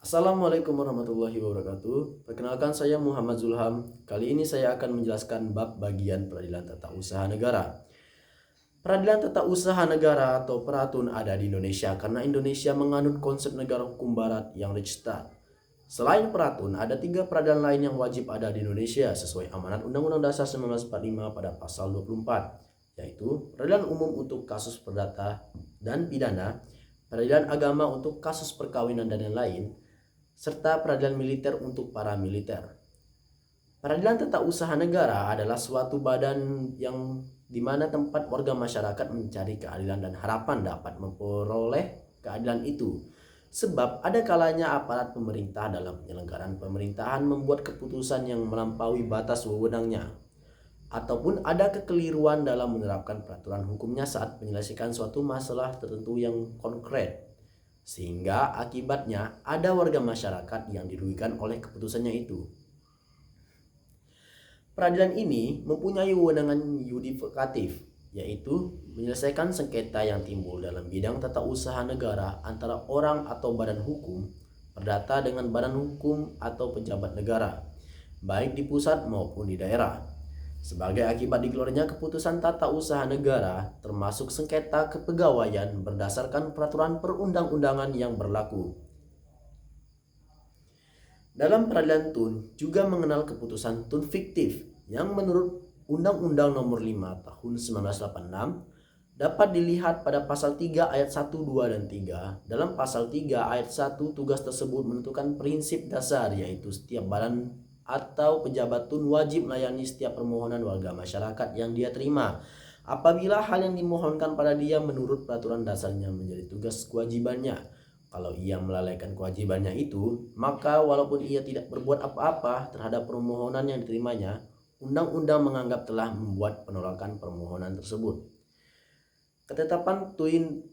Assalamualaikum warahmatullahi wabarakatuh. Perkenalkan saya Muhammad Zulham. Kali ini saya akan menjelaskan bab bagian peradilan tata usaha negara. Peradilan tata usaha negara atau Peratun ada di Indonesia karena Indonesia menganut konsep negara hukum barat yang Rechtsstaat. Selain Peratun, ada 3 peradilan lain yang wajib ada di Indonesia sesuai amanat Undang-Undang Dasar 1945 pada pasal 24, yaitu peradilan umum untuk kasus perdata dan pidana, peradilan agama untuk kasus perkawinan dan lain-lain, serta peradilan militer untuk para militer. Peradilan tata usaha negara adalah suatu badan yang di mana tempat warga masyarakat mencari keadilan dan harapan dapat memperoleh keadilan itu. Sebab ada kalanya aparat pemerintah dalam penyelenggaraan pemerintahan membuat keputusan yang melampaui batas wewenangnya, ataupun ada kekeliruan dalam menerapkan peraturan hukumnya saat menyelesaikan suatu masalah tertentu yang konkret, sehingga akibatnya ada warga masyarakat yang dirugikan oleh keputusannya itu. Peradilan ini mempunyai wewenang yudikatif, yaitu menyelesaikan sengketa yang timbul dalam bidang tata usaha negara antara orang atau badan hukum, perdata dengan badan hukum atau pejabat negara, baik di pusat maupun di daerah. Sebagai akibat dikeluarnya keputusan tata usaha negara, termasuk sengketa kepegawaian berdasarkan peraturan perundang-undangan yang berlaku. Dalam peradilan tun juga mengenal keputusan tun fiktif yang menurut Undang-Undang Nomor 5 Tahun 1986 dapat dilihat pada pasal 3 ayat 1, 2, dan 3. Dalam pasal 3 ayat 1, tugas tersebut menentukan prinsip dasar, yaitu setiap badan atau pejabat tun wajib melayani setiap permohonan warga masyarakat yang dia terima apabila hal yang dimohonkan pada dia menurut peraturan dasarnya menjadi tugas kewajibannya. Kalau ia melalaikan kewajibannya itu, maka walaupun ia tidak berbuat apa-apa terhadap permohonan yang diterimanya, undang-undang menganggap telah membuat penolakan permohonan tersebut. Ketetapan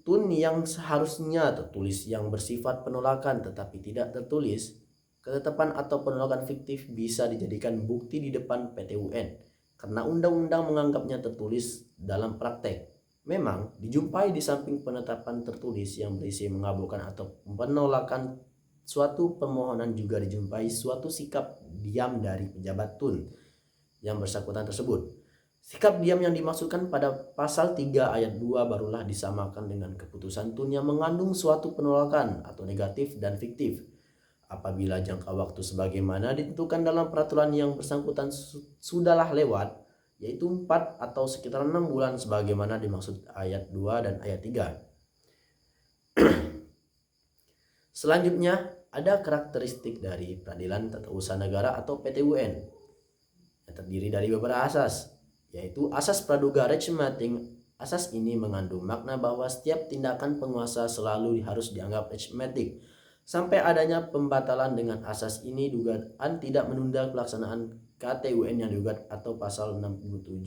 tun yang seharusnya tertulis yang bersifat penolakan tetapi tidak tertulis, ketetapan atau penolakan fiktif bisa dijadikan bukti di depan PT UN karena undang-undang menganggapnya tertulis dalam praktek. Memang dijumpai di samping penetapan tertulis yang berisi mengabulkan atau penolakan suatu permohonan juga dijumpai suatu sikap diam dari pejabat tun yang bersangkutan tersebut. Sikap diam yang dimaksudkan pada pasal 3 ayat 2 barulah disamakan dengan keputusan tun yang mengandung suatu penolakan atau negatif dan fiktif. Apabila jangka waktu sebagaimana ditentukan dalam peraturan yang bersangkutan sudahlah lewat, yaitu 4 atau sekitar 6 bulan sebagaimana dimaksud ayat 2 dan ayat 3. Selanjutnya, ada karakteristik dari peradilan tata usaha negara atau PT-UN yang terdiri dari beberapa asas, yaitu asas praduga rechtsmating. Asas ini mengandung makna bahwa setiap tindakan penguasa selalu harus dianggap rechtsmatic. Sampai adanya pembatalan dengan asas ini, dugaan tidak menunda pelaksanaan KTUN yang digugat atau pasal 67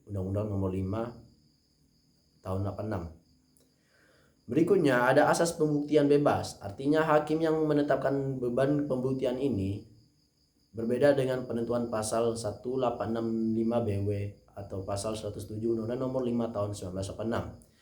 Undang-Undang Nomor 5 Tahun 86. Berikutnya ada asas pembuktian bebas, artinya hakim yang menetapkan beban pembuktian ini berbeda dengan penentuan pasal 1865 BW atau pasal 107 Undang-Undang Nomor 5 Tahun 1986.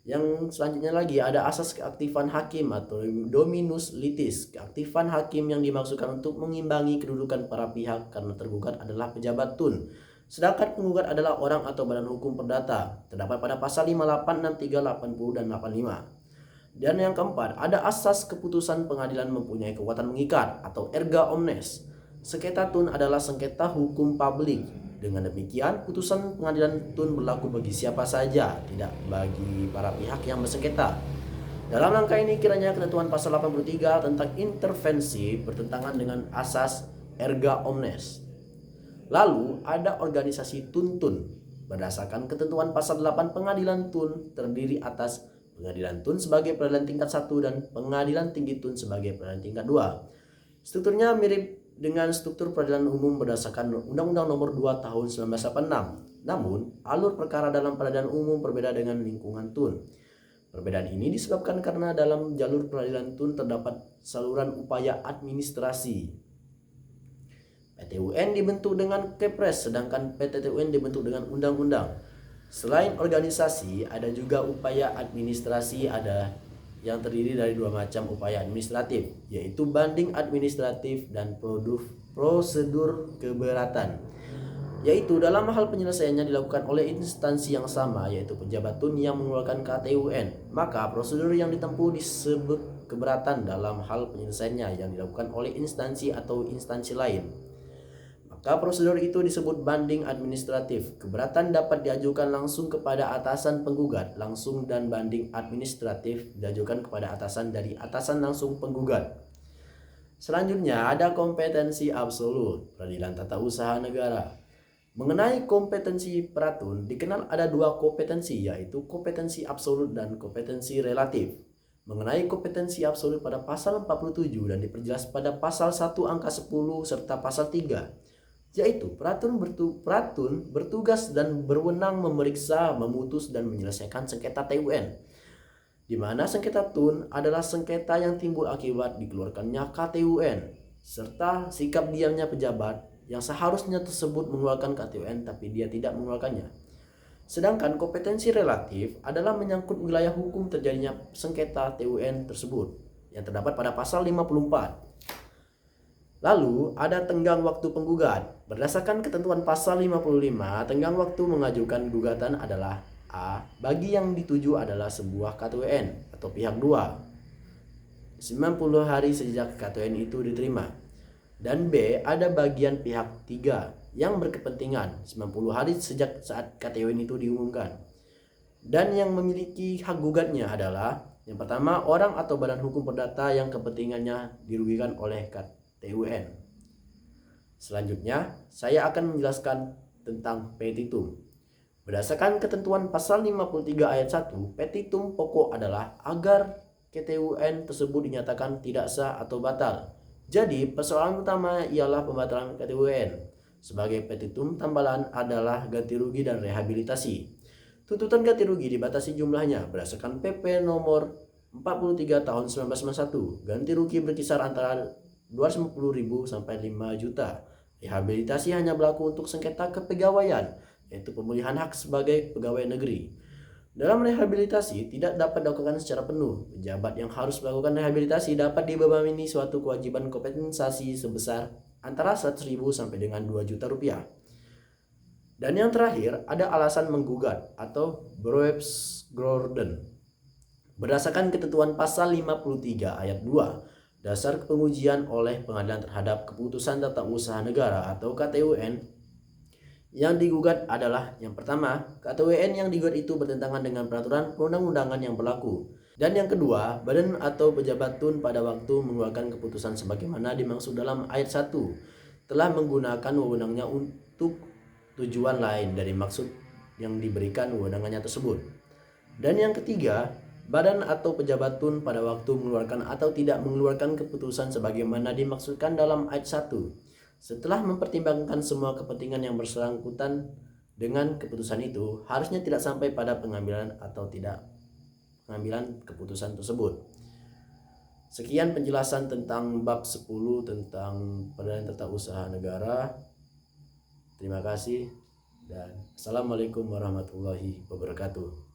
Yang selanjutnya lagi ada asas keaktifan hakim atau dominus litis. Keaktifan hakim yang dimaksudkan untuk mengimbangi kedudukan para pihak karena tergugat adalah pejabat tun, sedangkan penggugat adalah orang atau badan hukum perdata. Terdapat pada pasal 58, 63, 80, dan 85. Dan yang keempat, ada asas keputusan pengadilan mempunyai kekuatan mengikat atau erga omnes. Sengketa tun adalah sengketa hukum publik. Dengan demikian, putusan pengadilan tun berlaku bagi siapa saja, tidak bagi para pihak yang bersengketa. Dalam langkah ini kiranya ketentuan pasal 83 tentang intervensi bertentangan dengan asas erga omnes. Lalu ada organisasi tuntun. Berdasarkan ketentuan pasal 8, pengadilan tun terdiri atas pengadilan tun sebagai peradilan tingkat 1 dan pengadilan tinggi tun sebagai peradilan tingkat 2. Strukturnya mirip dengan struktur peradilan umum berdasarkan Undang-Undang Nomor 2 Tahun 1986. Namun, alur perkara dalam peradilan umum berbeda dengan lingkungan tun. Perbedaan ini disebabkan karena dalam jalur peradilan tun terdapat saluran upaya administrasi. PT-UN dibentuk dengan Kepres, sedangkan PT-UN dibentuk dengan undang-undang. Selain organisasi, ada juga upaya administrasi, ada yang terdiri dari dua macam upaya administratif, yaitu banding administratif dan prosedur keberatan. Yaitu dalam hal penyelesaiannya dilakukan oleh instansi yang sama, yaitu pejabat TUN yang mengeluarkan KTUN, maka prosedur yang ditempuh disebut keberatan dalam hal penyelesaiannya yang dilakukan oleh instansi atau instansi lain. Maka prosedur itu disebut banding administratif. Keberatan dapat diajukan langsung kepada atasan penggugat langsung dan banding administratif diajukan kepada atasan dari atasan langsung penggugat. Selanjutnya ada kompetensi absolut, peradilan tata usaha negara. Mengenai kompetensi peratun, dikenal ada dua kompetensi, yaitu kompetensi absolut dan kompetensi relatif. Mengenai kompetensi absolut pada pasal 47 dan diperjelas pada pasal 1 angka 10 serta pasal 3, yaitu peratun bertugas dan berwenang memeriksa, memutus, dan menyelesaikan sengketa TUN, di mana sengketa TUN adalah sengketa yang timbul akibat dikeluarkannya KTUN, serta sikap diamnya pejabat yang seharusnya tersebut mengeluarkan KTUN tapi dia tidak mengeluarkannya. Sedangkan kompetensi relatif adalah menyangkut wilayah hukum terjadinya sengketa TUN tersebut yang terdapat pada pasal 54. Lalu ada tenggang waktu penggugat. Berdasarkan ketentuan pasal 55, tenggang waktu mengajukan gugatan adalah A. Bagi yang dituju adalah sebuah KTUN atau pihak 2, 90 hari sejak KTUN itu diterima. Dan B. Ada bagian pihak 3 yang berkepentingan 90 hari sejak saat KTUN itu diumumkan. Dan yang memiliki hak gugatnya adalah yang pertama, orang atau badan hukum perdata yang kepentingannya dirugikan oleh TUN. Selanjutnya, saya akan menjelaskan tentang petitum. Berdasarkan ketentuan pasal 53 ayat 1, petitum pokok adalah agar KTUN tersebut dinyatakan tidak sah atau batal. Jadi, persoalan utama ialah pembatalan KTUN. Sebagai petitum tambahan adalah ganti rugi dan rehabilitasi. Tuntutan ganti rugi dibatasi jumlahnya berdasarkan PP nomor 43 tahun 1991. Ganti rugi berkisar antara 250.000 sampai 5 juta. Rehabilitasi hanya berlaku untuk sengketa kepegawaian, yaitu pemulihan hak sebagai pegawai negeri. Dalam rehabilitasi tidak dapat dilakukan secara penuh. Pejabat yang harus melakukan rehabilitasi dapat dibebani suatu kewajiban kompensasi sebesar antara 100.000 sampai dengan 2 juta rupiah. Dan yang terakhir ada alasan menggugat atau beroepsgronden. Berdasarkan ketentuan pasal 53 ayat 2, dasar pengujian oleh pengadilan terhadap keputusan tata usaha negara atau KTUN yang digugat adalah yang pertama, KTUN yang digugat itu bertentangan dengan peraturan perundang-undangan yang berlaku. Dan yang kedua, badan atau pejabat TUN pada waktu mengeluarkan keputusan sebagaimana dimaksud dalam ayat 1 telah menggunakan wewenangnya untuk tujuan lain dari maksud yang diberikan wewenangannya tersebut. Dan yang ketiga, badan atau pejabat TUN pada waktu mengeluarkan atau tidak mengeluarkan keputusan sebagaimana dimaksudkan dalam ayat 1 setelah mempertimbangkan semua kepentingan yang bersangkutan dengan keputusan itu, harusnya tidak sampai pada pengambilan atau tidak pengambilan keputusan tersebut. Sekian penjelasan tentang bab 10 tentang peradilan tata usaha negara. Terima kasih dan Assalamualaikum warahmatullahi wabarakatuh.